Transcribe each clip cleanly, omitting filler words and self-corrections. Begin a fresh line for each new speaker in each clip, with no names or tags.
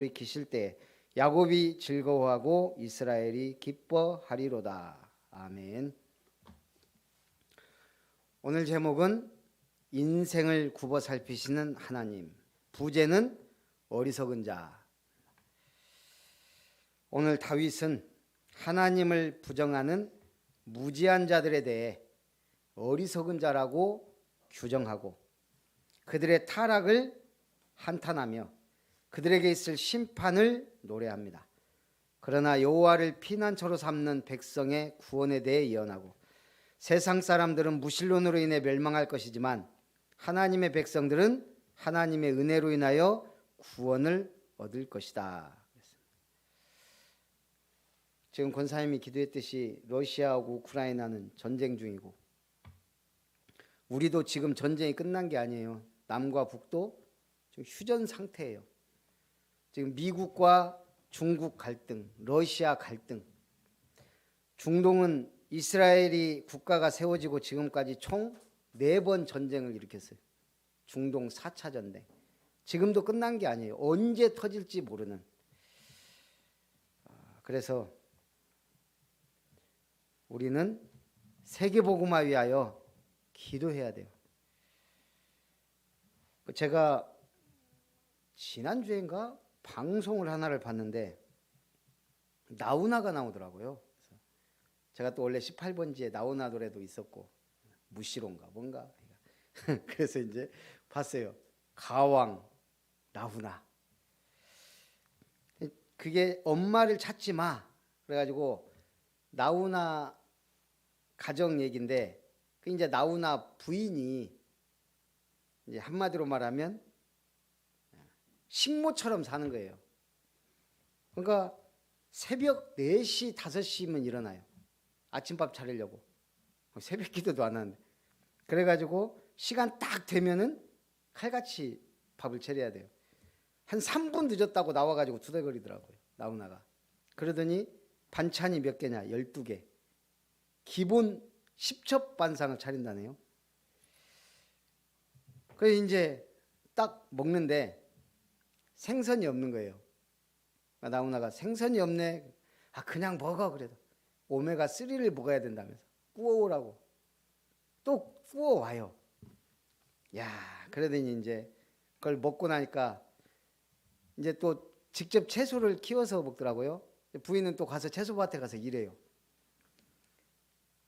돌이키실 때 야곱이 즐거워하고 이스라엘이 기뻐하리로다. 아멘. 오늘 제목은 인생을 굽어 살피시는 하나님, 부제는 어리석은 자. 오늘 다윗은 하나님을 부정하는 무지한 자들에 대해 어리석은 자라고 규정하고 그들의 타락을 한탄하며 그들에게 있을 심판을 노래합니다. 그러나 여호와를 피난처로 삼는 백성의 구원에 대해 예언하고 세상 사람들은 무신론으로 인해 멸망할 것이지만 하나님의 백성들은 하나님의 은혜로 인하여 구원을 얻을 것이다. 지금 권사님이 기도했듯이 러시아하고 우크라이나는 전쟁 중이고 우리도 지금 전쟁이 끝난 게 아니에요. 남과 북도 지금 휴전 상태예요. 지금 미국과 중국 갈등, 러시아 갈등, 중동은 이스라엘이 국가가 세워지고 지금까지 총 4번 전쟁을 일으켰어요. 중동 4차 전쟁. 지금도 끝난 게 아니에요. 언제 터질지 모르는. 그래서 우리는 세계복음화 위하여 기도해야 돼요. 제가 지난주인가 방송을 하나를 봤는데 나훈아가 나오더라고요. 그래서 제가 또 원래 18번지에 나훈아 노래도 있었고 무시론가 뭔가 그래서 이제 봤어요. 가왕 나훈아. 그게 엄마를 찾지 마. 그래가지고 나훈아 가정 얘기인데 그 이제 나훈아 부인이 이제 한마디로 말하면 식모처럼 사는 거예요. 그러니까 새벽 4시, 5시면 일어나요. 아침밥 차리려고. 새벽 기도도 안 하는데. 그래가지고 시간 딱 되면은 칼같이 밥을 차려야 돼요. 한 3분 늦었다고 나와가지고 투덜거리더라고요. 나훈아가. 그러더니 반찬이 몇 개냐? 12개. 기본 10첩 반상을 차린다네요. 그래서 이제 딱 먹는데 생선이 없는 거예요. 나훈아가 생선이 없네. 그냥 먹어 그래도. 오메가3를 먹어야 된다면서 구워오라고. 또 구워와요. 야, 그러더니 이제 그걸 먹고 나니까 이제 또 직접 채소를 키워서 먹더라고요. 부인은 또 가서 채소밭에 가서 일해요.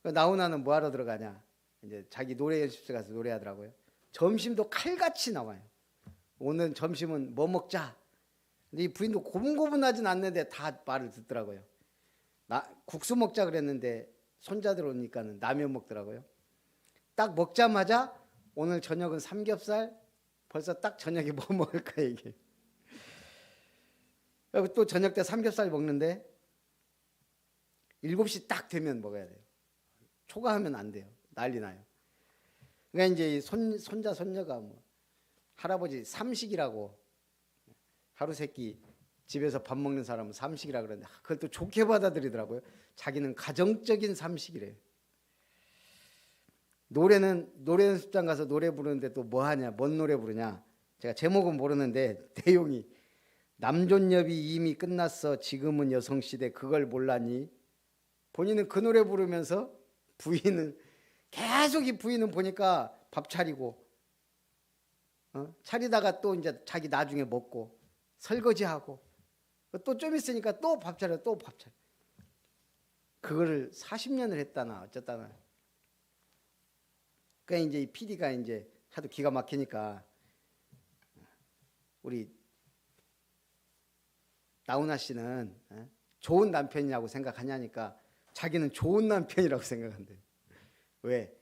나훈아는 뭐하러 들어가냐? 이제 자기 노래 연습실 가서 노래하더라고요. 점심도 칼같이 나와요. 오늘 점심은 뭐 먹자. 근데 이 부인도 고분고분하진 않는데 다 말을 듣더라고요. 국수 먹자 그랬는데 손자들 오니까는 라면 먹더라고요. 딱 먹자마자 오늘 저녁은 삼겹살. 벌써 딱 저녁에 뭐 먹을까 이게. 그리고 또 저녁 때 삼겹살 먹는데 7시 딱 되면 먹어야 돼요. 초과하면 안 돼요. 난리 나요. 그러니까 이제 손자 손녀가 뭐 할아버지 삼식이라고 하루 세끼 집에서 밥 먹는 사람은 삼식이라 그러는데 그걸 또 좋게 받아들이더라고요. 자기는 가정적인 삼식이래요. 노래 연습장 가서 노래 부르는데 또 뭐 하냐? 뭔 노래 부르냐? 제가 제목은 모르는데 내용이 남존여비 이미 끝났어. 지금은 여성시대. 그걸 몰랐니? 본인은 그 노래 부르면서 부인은 계속 이 부인은 보니까 밥 차리고 차리다가 또 이제 자기 나중에 먹고 설거지하고 또 좀 있으니까 또 밥 차려 또 밥 차려. 그거를 40년을 했다나 어쨌다나. 그러니까 이제 이 PD가 이제 하도 기가 막히니까 우리 나훈아 씨는 좋은 남편이라고 생각하냐니까 자기는 좋은 남편이라고 생각한대요. 왜?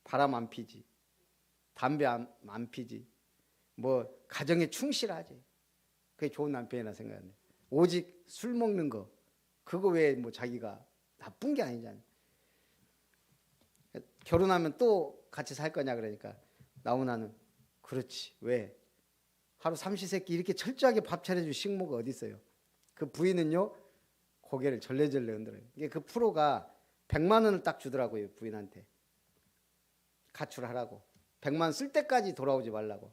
바람 안 피지. 담배 안 피지. 뭐 가정에 충실하지. 그게 좋은 남편이라 생각하는데 오직 술 먹는 거 그거 왜 뭐 자기가 나쁜 게 아니잖아요. 결혼하면 또 같이 살 거냐 그러니까 나훈아는 그렇지. 왜? 하루 삼시세끼 이렇게 철저하게 밥 차려줄 식모가 어디 있어요. 그 부인은요 고개를 절레절레 흔들어요. 이게 그 프로가 100만 원을 딱 주더라고요. 부인한테 가출하라고. 100만 쓸 때까지 돌아오지 말라고.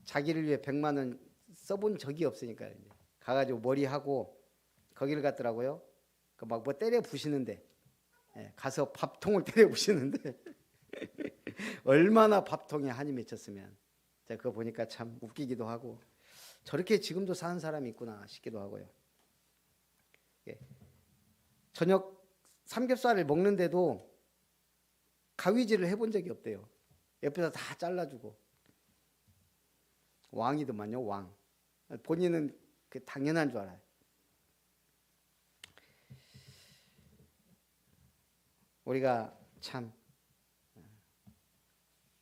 자기를 위해 100만 원 써본 적이 없으니까 이제 가가지고 머리하고 거기를 갔더라고요. 그 막 뭐 때려 부시는데 가서 밥통을 때려 부시는데 얼마나 밥통에 한이 맺혔으면 제가 그거 보니까 참 웃기기도 하고 저렇게 지금도 사는 사람이 있구나 싶기도 하고요. 저녁 삼겹살을 먹는데도 가위질을 해본 적이 없대요. 옆에서 다 잘라주고 왕이더만요. 왕. 본인은 그 당연한 줄 알아요. 우리가 참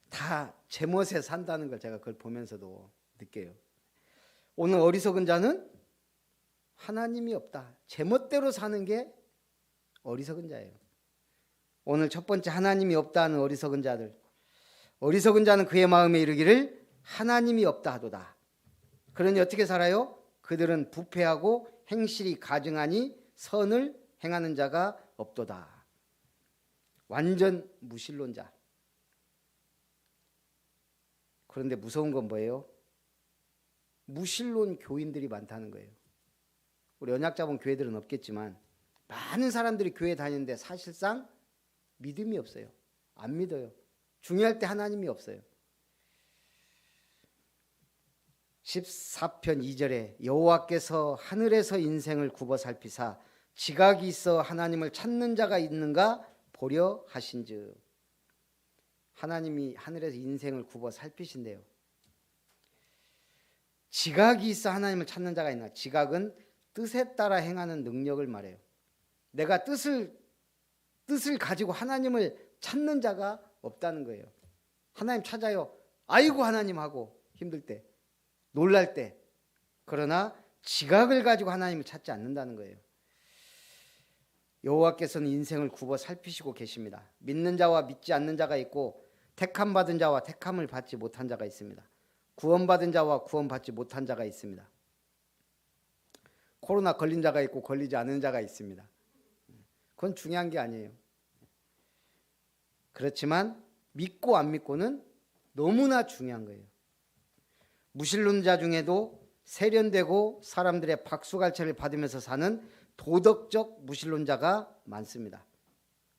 다 제멋에 산다는 걸 제가 그걸 보면서도 느껴요. 오늘 어리석은 자는 하나님이 없다. 제멋대로 사는 게 어리석은 자예요. 오늘 첫 번째 하나님이 없다는 어리석은 자들. 어리석은 자는 그의 마음에 이르기를 하나님이 없다 하도다. 그러니 어떻게 살아요? 그들은 부패하고 행실이 가증하니 선을 행하는 자가 없도다. 완전 무신론자. 그런데 무서운 건 뭐예요? 무신론 교인들이 많다는 거예요. 우리 언약자본 교회들은 없겠지만 많은 사람들이 교회 다니는데 사실상 믿음이 없어요. 안 믿어요. 중요할 때 하나님이 없어요. 14편 2절에 여호와께서 하늘에서 인생을 굽어 살피사 지각이 있어 하나님을 찾는 자가 있는가 보려 하신즉. 하나님이 하늘에서 인생을 굽어 살피신대요. 지각이 있어 하나님을 찾는 자가 있나? 지각은 뜻에 따라 행하는 능력을 말해요. 내가 뜻을 가지고 하나님을 찾는 자가 없다는 거예요. 하나님 찾아요. 아이고 하나님 하고 힘들 때, 놀랄 때. 그러나 지각을 가지고 하나님을 찾지 않는다는 거예요. 여호와께서는 인생을 굽어 살피시고 계십니다. 믿는 자와 믿지 않는 자가 있고 택함 받은 자와 택함을 받지 못한 자가 있습니다. 구원받은 자와 구원받지 못한 자가 있습니다. 코로나 걸린 자가 있고 걸리지 않은 자가 있습니다. 그건 중요한 게 아니에요. 그렇지만 믿고 안 믿고는 너무나 중요한 거예요. 무신론자 중에도 세련되고 사람들의 박수갈채를 받으면서 사는 도덕적 무신론자가 많습니다.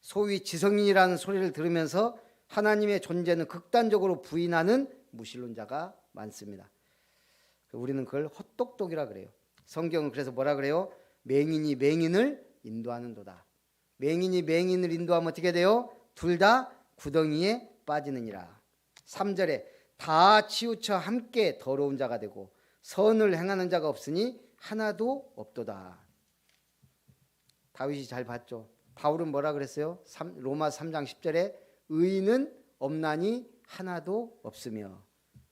소위 지성인이라는 소리를 들으면서 하나님의 존재는 극단적으로 부인하는 무신론자가 많습니다. 우리는 그걸 헛똑똑이라 그래요. 성경은 그래서 뭐라 그래요? 맹인이 맹인을 인도하는도다. 맹인이 맹인을 인도하면 어떻게 돼요? 둘 다 구덩이에 빠지느니라. 3절에 다 치우쳐 함께 더러운 자가 되고 선을 행하는 자가 없으니 하나도 없도다. 다윗이 잘 봤죠. 바울은 뭐라 그랬어요? 로마 3장 10절에 의인은 없나니 하나도 없으며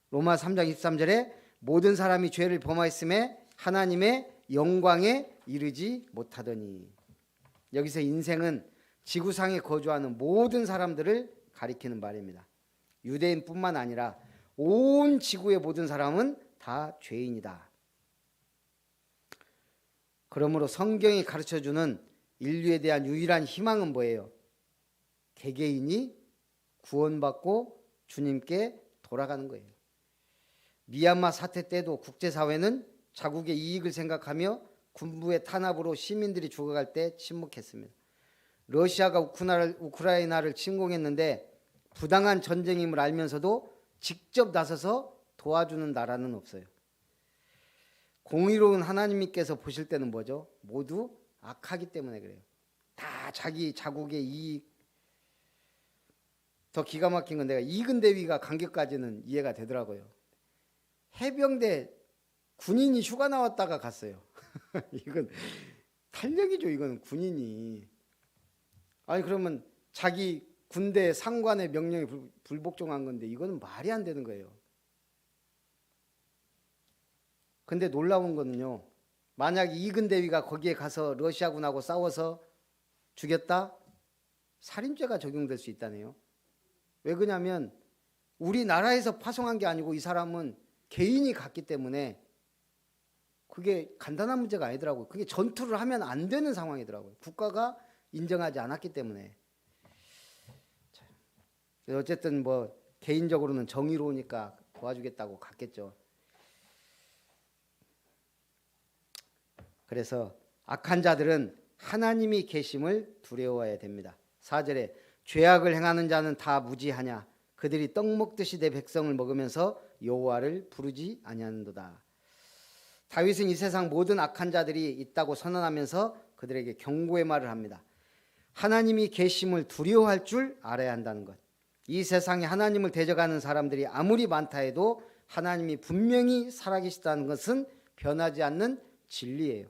로마 3장 23절에 모든 사람이 죄를 범하였음에 하나님의 영광에 이르지 못하더니. 여기서 인생은 지구상에 거주하는 모든 사람들을 가리키는 말입니다. 유대인뿐만 아니라 온 지구의 모든 사람은 다 죄인이다. 그러므로 성경이 가르쳐주는 인류에 대한 유일한 희망은 뭐예요? 개개인이 구원받고 주님께 돌아가는 거예요. 미얀마 사태 때도 국제사회는 자국의 이익을 생각하며 군부의 탄압으로 시민들이 죽어갈 때 침묵했습니다. 러시아가 우크라이나를 침공했는데 부당한 전쟁임을 알면서도 직접 나서서 도와주는 나라는 없어요. 공의로운 하나님께서 보실 때는 뭐죠? 모두 악하기 때문에 그래요. 다 자기 자국의 이익. 더 기가 막힌 건 내가 이근대위가 간격까지는 이해가 되더라고요. 해병대 군인이 휴가 나왔다가 갔어요. 이건 탄력이죠. 이건 군인이. 아니 그러면 자기 군대 상관의 명령에 불복종한 건데 이거는 말이 안 되는 거예요. 근데 놀라운 거는요. 만약 이근대위가 거기에 가서 러시아군하고 싸워서 죽였다? 살인죄가 적용될 수 있다네요. 왜 그러냐면 우리나라에서 파송한 게 아니고 이 사람은 개인이 갔기 때문에 그게 간단한 문제가 아니더라고요. 그게 전투를 하면 안 되는 상황이더라고요. 국가가 인정하지 않았기 때문에. 어쨌든 뭐 개인적으로는 정의로우니까 도와주겠다고 갔겠죠. 그래서 악한 자들은 하나님이 계심을 두려워해야 됩니다. 4절에 죄악을 행하는 자는 다 무지하냐 그들이 떡 먹듯이 내 백성을 먹으면서 여호와를 부르지 아니하는도다. 다윗은 이 세상 모든 악한 자들이 있다고 선언하면서 그들에게 경고의 말을 합니다. 하나님이 계심을 두려워할 줄 알아야 한다는 것. 이 세상에 하나님을 대적하는 사람들이 아무리 많다 해도 하나님이 분명히 살아계시다는 것은 변하지 않는 진리예요.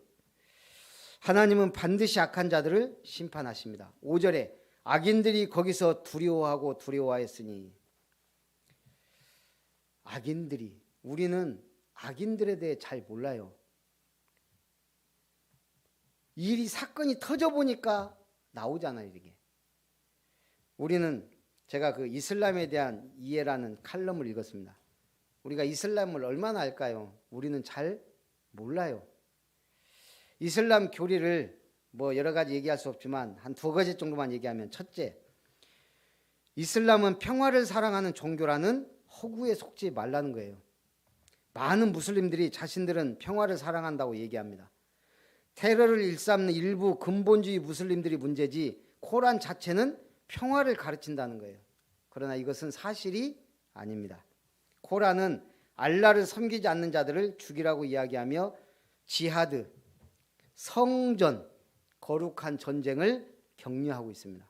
하나님은 반드시 악한 자들을 심판하십니다. 5절에 악인들이 거기서 두려워하고 두려워하였으니, 악인들이, 우리는 악인들에 대해 잘 몰라요. 일이 사건이 터져 보니까 나오잖아요, 이게. 우리는 제가 그 이슬람에 대한 이해라는 칼럼을 읽었습니다. 우리가 이슬람을 얼마나 알까요? 우리는 잘 몰라요. 이슬람 교리를 뭐 여러 가지 얘기할 수 없지만 한 두 가지 정도만 얘기하면, 첫째, 이슬람은 평화를 사랑하는 종교라는 허구에 속지 말라는 거예요. 많은 무슬림들이 자신들은 평화를 사랑한다고 얘기합니다. 테러를 일삼는 일부 근본주의 무슬림들이 문제지 코란 자체는 평화를 가르친다는 거예요. 그러나 이것은 사실이 아닙니다. 코란은 알라를 섬기지 않는 자들을 죽이라고 이야기하며 지하드, 성전, 거룩한 전쟁을 격려하고 있습니다.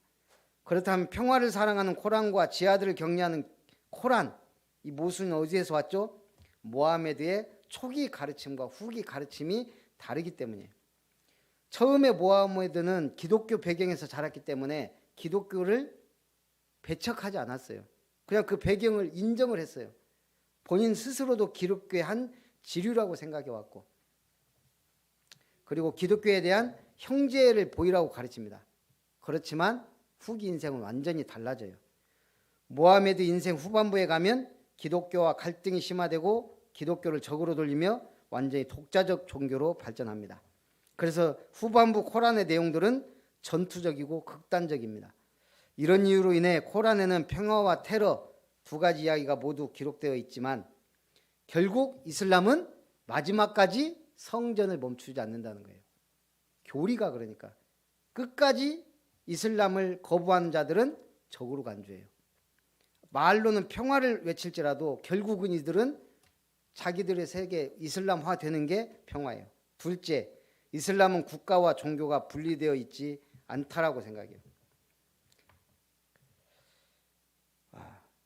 그렇다면 평화를 사랑하는 코란과 지하드를 격려하는 코란, 이 모순은 어디에서 왔죠? 모하메드의 초기 가르침과 후기 가르침이 다르기 때문이에요. 처음에 모하메드는 기독교 배경에서 자랐기 때문에 기독교를 배척하지 않았어요. 그냥 그 배경을 인정을 했어요. 본인 스스로도 기독교의 한 지류라고 생각해 왔고, 그리고 기독교에 대한 형제를 보이라고 가르칩니다. 그렇지만 후기 인생은 완전히 달라져요. 모하메드 인생 후반부에 가면 기독교와 갈등이 심화되고 기독교를 적으로 돌리며 완전히 독자적 종교로 발전합니다. 그래서 후반부 코란의 내용들은 전투적이고 극단적입니다. 이런 이유로 인해 코란에는 평화와 테러 두 가지 이야기가 모두 기록되어 있지만 결국 이슬람은 마지막까지 성전을 멈추지 않는다는 거예요. 교리가 그러니까 끝까지 이슬람을 거부하는 자들은 적으로 간주해요. 말로는 평화를 외칠지라도 결국은 이들은 자기들의 세계 이슬람화 되는 게 평화예요. 둘째, 이슬람은 국가와 종교가 분리되어 있지 않다라고 생각해요.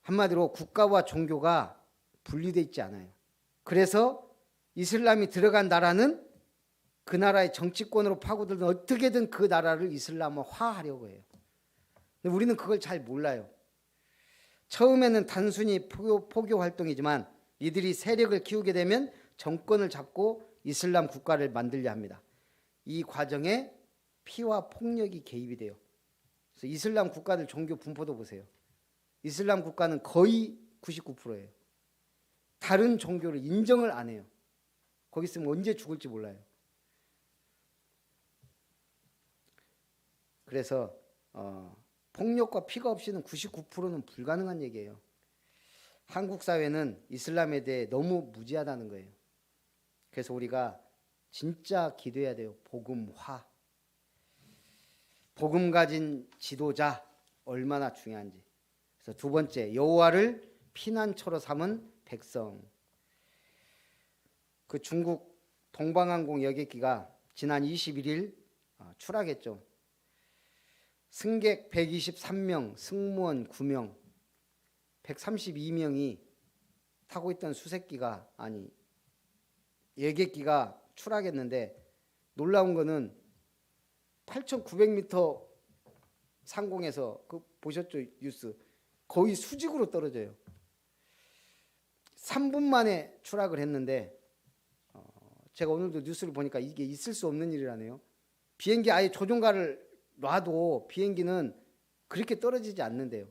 한마디로 국가와 종교가 분리되어 있지 않아요. 그래서 이슬람이 들어간 나라는 그 나라의 정치권으로 파고들든 어떻게든 그 나라를 이슬람화하려고 해요. 근데 우리는 그걸 잘 몰라요. 처음에는 단순히 포교 활동이지만 이들이 세력을 키우게 되면 정권을 잡고 이슬람 국가를 만들려 합니다. 이 과정에 피와 폭력이 개입이 돼요. 그래서 이슬람 국가들 종교 분포도 보세요. 이슬람 국가는 거의 99%예요. 다른 종교를 인정을 안 해요. 거기 있으면 언제 죽을지 몰라요. 그래서 폭력과 피가 없이는 99%는 불가능한 얘기예요. 한국 사회는 이슬람에 대해 너무 무지하다는 거예요. 그래서 우리가 진짜 기도해야 돼요. 복음화. 복음 가진 지도자 얼마나 중요한지. 그래서 두 번째, 여호와를 피난처로 삼은 백성. 그 중국 동방항공 여객기가 지난 21일 추락했죠. 승객 123명, 승무원 9명, 132명이 타고 있던 수색기가 여객기가 추락했는데, 놀라운 거는 8,900m 상공에서 그 보셨죠, 뉴스? 거의 수직으로 떨어져요. 3분 만에 추락을 했는데, 제가 오늘도 뉴스를 보니까 이게 있을 수 없는 일이라네요. 비행기 아예 조종가를 놔도 비행기는 그렇게 떨어지지 않는데요.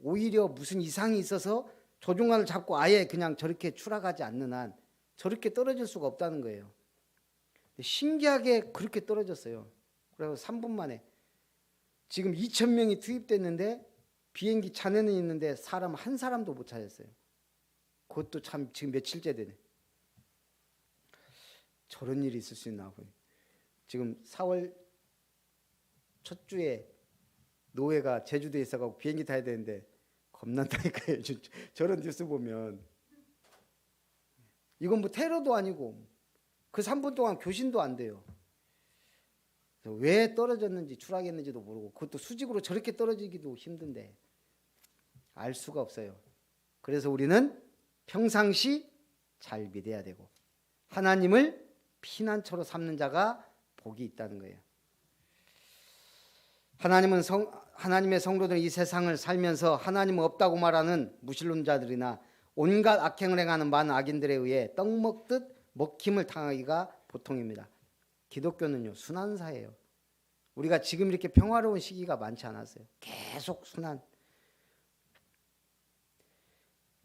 오히려 무슨 이상이 있어서 조종관을 잡고 아예 그냥 저렇게 추락하지 않는 한 저렇게 떨어질 수가 없다는 거예요. 신기하게 그렇게 떨어졌어요. 그래서 3분 만에 지금 2,000명이 투입됐는데 비행기 잔해는 있는데 사람 한 사람도 못 찾았어요. 그것도 참 지금 며칠째 되네. 저런 일이 있을 수 있나. 지금 4월 첫 주에 노예가 제주도에 있어가지고 비행기 타야 되는데 겁난다니까요. 저런 뉴스 보면 이건 뭐 테러도 아니고 그 3분 동안 교신도 안 돼요. 왜 떨어졌는지 추락했는지도 모르고 그것도 수직으로 저렇게 떨어지기도 힘든데 알 수가 없어요. 그래서 우리는 평상시 잘 믿어야 되고 하나님을 피난처로 삼는 자가 복이 있다는 거예요. 하나님의 성도들은 이 세상을 살면서 하나님은 없다고 말하는 무신론자들이나 온갖 악행을 행하는 많은 악인들에 의해 떡 먹듯 먹힘을 당하기가 보통입니다. 기독교는요 순환사예요. 우리가 지금 이렇게 평화로운 시기가 많지 않았어요. 계속 순환.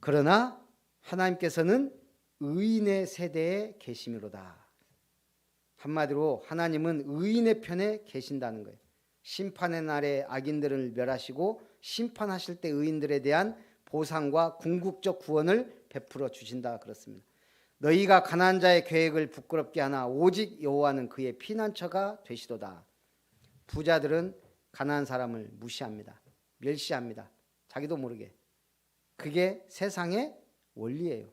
그러나 하나님께서는 의인의 세대에 계심이로다. 한마디로 하나님은 의인의 편에 계신다는 거예요. 심판의 날에 악인들을 멸하시고 심판하실 때 의인들에 대한 보상과 궁극적 구원을 베풀어 주신다 그렇습니다. 너희가 가난한 자의 계획을 부끄럽게 하나 오직 여호와는 그의 피난처가 되시도다. 부자들은 가난한 사람을 무시합니다. 멸시합니다. 자기도 모르게. 그게 세상의 원리예요.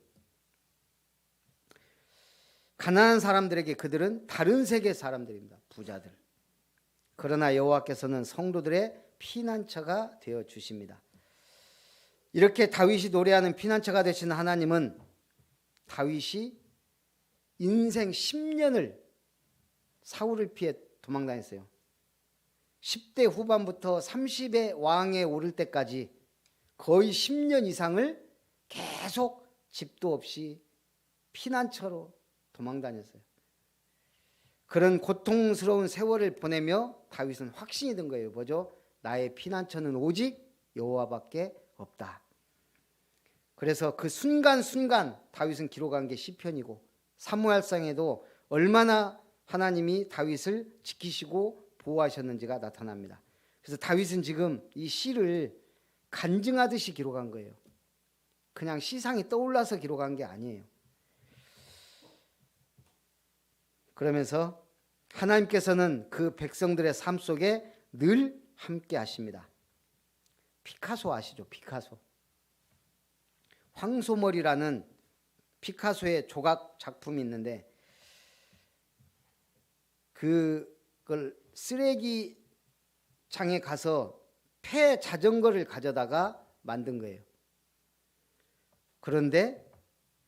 가난한 사람들에게 그들은 다른 세계 사람들입니다. 부자들. 그러나 여호와께서는 성도들의 피난처가 되어 주십니다. 이렇게 다윗이 노래하는 피난처가 되신 하나님은 다윗이 인생 10년을 사울을 피해 도망다녔어요. 10대 후반부터 30의 왕에 오를 때까지 거의 10년 이상을 계속 집도 없이 피난처로 도망다녔어요. 그런 고통스러운 세월을 보내며 다윗은 확신이 든 거예요. 뭐죠? 나의 피난처는 오직 여호와밖에 없다. 그래서 그 순간순간 다윗은 기록한 게 시편이고 사무엘상에도 얼마나 하나님이 다윗을 지키시고 보호하셨는지가 나타납니다. 그래서 다윗은 지금 이 시를 간증하듯이 기록한 거예요. 그냥 시상이 떠올라서 기록한 게 아니에요. 그러면서 하나님께서는 그 백성들의 삶 속에 늘 함께 하십니다. 피카소 아시죠? 피카소. 황소머리라는 피카소의 조각 작품이 있는데 그걸 쓰레기장에 가서 폐 자전거를 가져다가 만든 거예요. 그런데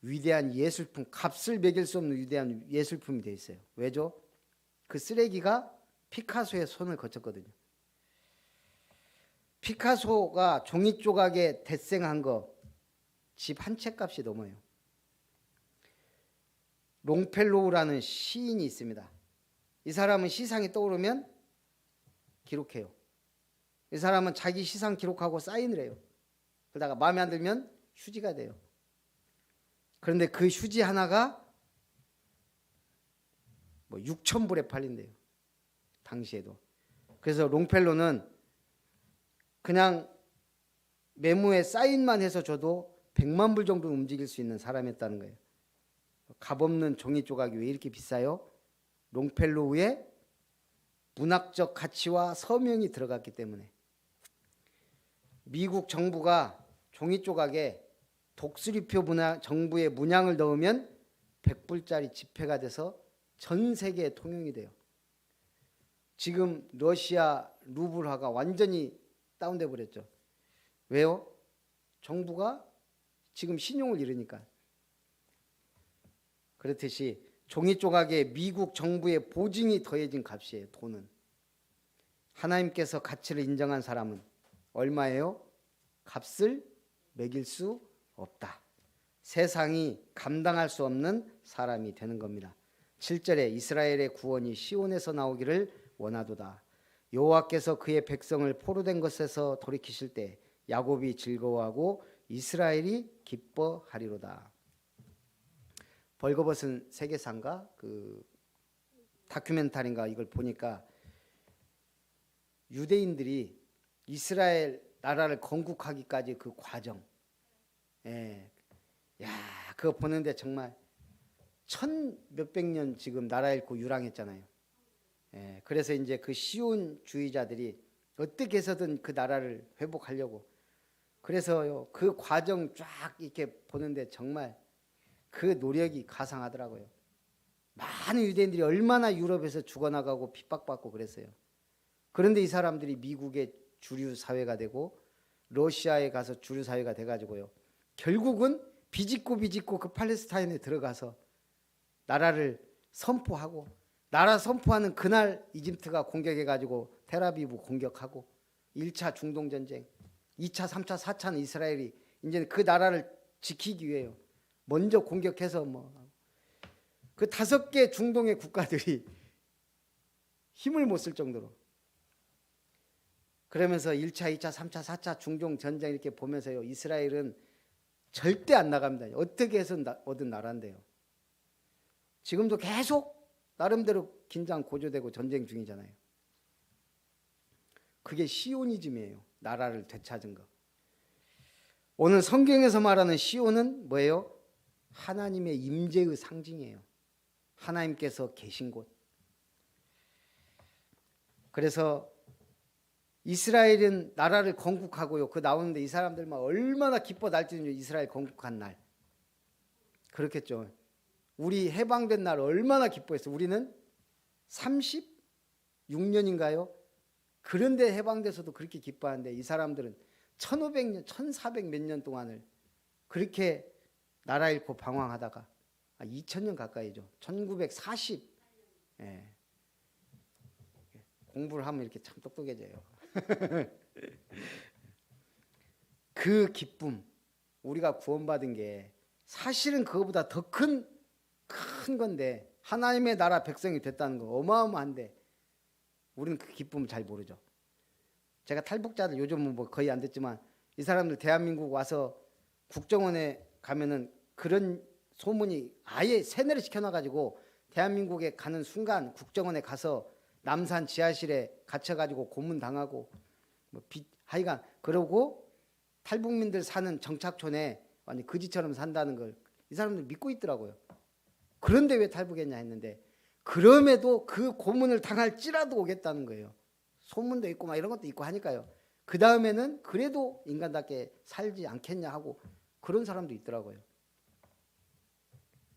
위대한 예술품, 값을 매길 수 없는 위대한 예술품이 되어 있어요. 왜죠? 그 쓰레기가 피카소의 손을 거쳤거든요. 피카소가 종이 조각에 데생한 거 집 한 채 값이 넘어요. 롱펠로우라는 시인이 있습니다. 이 사람은 시상이 떠오르면 기록해요. 이 사람은 자기 시상 기록하고 사인을 해요. 그러다가 마음에 안 들면 휴지가 돼요. 그런데 그 휴지 하나가 뭐 6,000불에 팔린대요. 당시에도. 그래서 롱펠로는 그냥 메모에 사인만 해서 줘도 100만 불 정도 움직일 수 있는 사람이었다는 거예요. 값없는 종이 조각이 왜 이렇게 비싸요? 롱펠로우의 문학적 가치와 서명이 들어갔기 때문에. 미국 정부가 종이 조각에 독수리표 정부의 문양을 넣으면 100불짜리 지폐가 돼서 전 세계에 통용이 돼요. 지금 러시아 루블화가 완전히 다운돼 버렸죠. 왜요? 정부가 지금 신용을 잃으니까. 그렇듯이 종이 조각에 미국 정부의 보증이 더해진 값이에요. 돈은. 하나님께서 가치를 인정한 사람은 얼마예요? 값을 매길 수 없다. 세상이 감당할 수 없는 사람이 되는 겁니다. 7절에 이스라엘의 구원이 시온에서 나오기를 원하도다. 여호와께서 그의 백성을 포로된 것에서 돌이키실 때 야곱이 즐거워하고 이스라엘이 기뻐하리로다. 벌거벗은 세계사인가 그 다큐멘터리인가 이걸 보니까 유대인들이 이스라엘 나라를 건국하기까지 그 과정, 그거 보는데 정말 1,000몇백 년 지금 나라 잃고 유랑했잖아요. 그래서 이제 그 시온주의자들이 어떻게 해서든 그 나라를 회복하려고, 그래서요 그 과정 쫙 이렇게 보는데 정말 그 노력이 가상하더라고요. 많은 유대인들이 얼마나 유럽에서 죽어나가고 핍박받고 그랬어요. 그런데 이 사람들이 미국의 주류 사회가 되고 러시아에 가서 주류 사회가 돼가지고요, 결국은 비집고 그 팔레스타인에 들어가서 나라를 선포하고, 나라 선포하는 그날 이집트가 공격해가지고 테라비브 공격하고 1차 중동전쟁, 2차, 3차, 4차는 이스라엘이 이제 그 나라를 지키기 위해요 먼저 공격해서 그 5개 중동의 국가들이 힘을 못 쓸 정도로, 그러면서 1차, 2차, 3차, 4차 중동 전쟁 이렇게 보면서요, 이스라엘은 절대 안 나갑니다. 어떻게 해서 얻은 나라인데요. 지금도 계속 나름대로 긴장 고조되고 전쟁 중이잖아요. 그게 시오니즘이에요. 나라를 되찾은 거. 오늘 성경에서 말하는 시온은 뭐예요? 하나님의 임재의 상징이에요. 하나님께서 계신 곳. 그래서 이스라엘은 나라를 건국하고요, 그 나오는데 이 사람들만 얼마나 기뻐 날뛰는 이스라엘 건국한 날. 그렇겠죠. 우리 해방된 날 얼마나 기뻐했어. 우리는 36년인가요? 그런데 해방돼서도 그렇게 기뻐하는데 이 사람들은 1500년, 1400 몇 년 동안을 그렇게 나라 잃고 방황하다가 2000년 가까이죠. 1940. 공부를 하면 이렇게 참 똑똑해져요. 그 기쁨, 우리가 구원받은 게 사실은 그거보다 더 큰 건데, 하나님의 나라 백성이 됐다는 거 어마어마한데 우리는 그 기쁨을 잘 모르죠. 제가 탈북자들 요즘은 거의 안 됐지만 이 사람들 대한민국 와서 국정원에 가면은 그런 소문이 아예 세뇌를 시켜놔가지고 대한민국에 가는 순간 국정원에 가서 남산 지하실에 갇혀가지고 고문당하고 하여간 그러고 탈북민들 사는 정착촌에 완전 거지처럼 산다는 걸 이 사람들 믿고 있더라고요. 그런데 왜 탈북했냐 했는데, 그럼에도 그 고문을 당할지라도 오겠다는 거예요. 소문도 있고 막 이런 것도 있고 하니까요. 그 다음에는 그래도 인간답게 살지 않겠냐 하고 그런 사람도 있더라고요.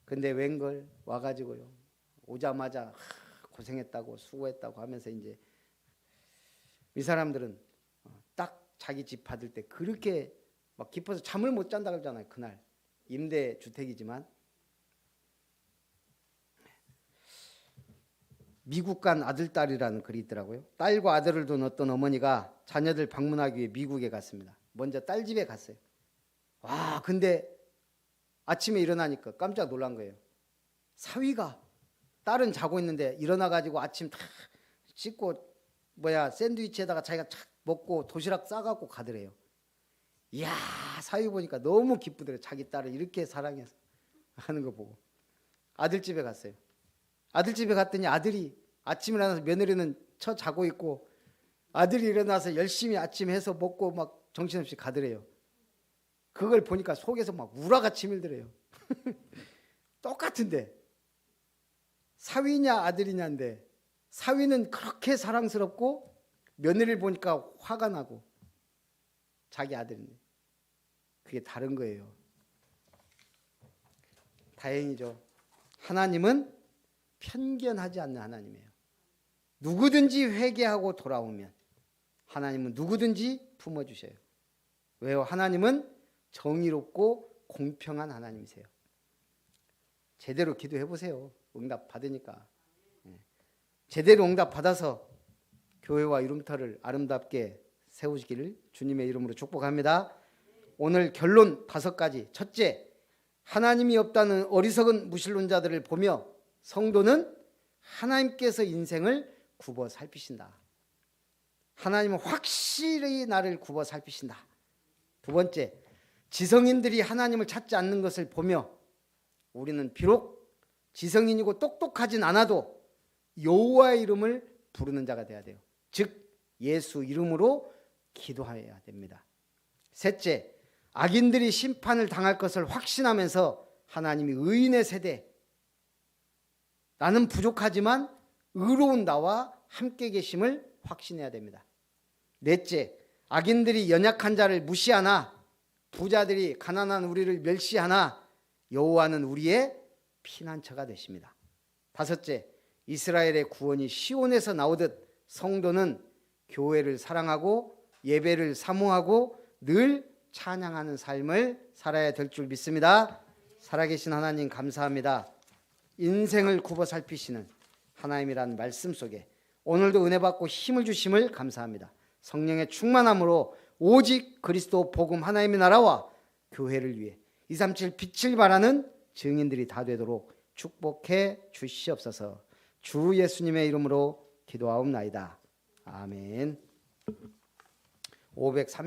근데 웬걸 와가지고요, 오자마자 고생했다고 수고했다고 하면서 이제 이 사람들은 딱 자기 집 받을 때 그렇게 막 기뻐서 잠을 못 잔다 그러잖아요. 그날 임대 주택이지만. 미국 간 아들 딸이라는 글이 있더라고요. 딸과 아들을 둔 어떤 어머니가 자녀들 방문하기 위해 미국에 갔습니다. 먼저 딸 집에 갔어요. 와, 근데 아침에 일어나니까 깜짝 놀란 거예요. 사위가, 딸은 자고 있는데 일어나가지고 아침 탁 씻고 샌드위치에다가 자기가 착 먹고 도시락 싸갖고 가더래요. 이야, 사위 보니까 너무 기쁘더래요. 자기 딸을 이렇게 사랑해서 하는 거 보고. 아들 집에 갔어요. 아들 집에 갔더니 아들이 아침에 일어나서 며느리는 자고 있고 아들이 일어나서 열심히 아침 해서 먹고 막 정신없이 가더래요. 그걸 보니까 속에서 막 우라가 치밀더래요. 똑같은데 사위냐 아들이냐인데, 사위는 그렇게 사랑스럽고 며느리를 보니까 화가 나고 자기 아들인데 그게 다른 거예요. 다행이죠. 하나님은 편견하지 않는 하나님이에요. 누구든지 회개하고 돌아오면 하나님은 누구든지 품어주셔요. 왜요? 하나님은 정의롭고 공평한 하나님이세요. 제대로 기도해 보세요. 응답 받으니까. 제대로 응답 받아서 교회와 이름터를 아름답게 세우시기를 주님의 이름으로 축복합니다. 오늘 결론 5가지. 첫째, 하나님이 없다는 어리석은 무신론자들을 보며 성도는 하나님께서 인생을 굽어 살피신다. 하나님은 확실히 나를 굽어 살피신다. 두 번째, 지성인들이 하나님을 찾지 않는 것을 보며 우리는 비록 지성인이고 똑똑하진 않아도 여호와의 이름을 부르는 자가 돼야 돼요. 즉 예수 이름으로 기도해야 됩니다. 셋째, 악인들이 심판을 당할 것을 확신하면서 하나님이 의인의 세대, 나는 부족하지만 의로운 나와 함께 계심을 확신해야 됩니다. 넷째, 악인들이 연약한 자를 무시하나 부자들이 가난한 우리를 멸시하나 여호와는 우리의 피난처가 되십니다. 다섯째, 이스라엘의 구원이 시온에서 나오듯 성도는 교회를 사랑하고 예배를 사모하고 늘 찬양하는 삶을 살아야 될 줄 믿습니다. 살아계신 하나님 감사합니다. 인생을 굽어 살피시는 하나님이라는 말씀 속에 오늘도 은혜 받고 힘을 주심을 감사합니다. 성령의 충만함으로 오직 그리스도 복음 하나님의 나라와 교회를 위해 237 빛을 발하는 증인들이 다 되도록 축복해 주시옵소서. 주 예수님의 이름으로 기도하옵나이다. 아멘. 530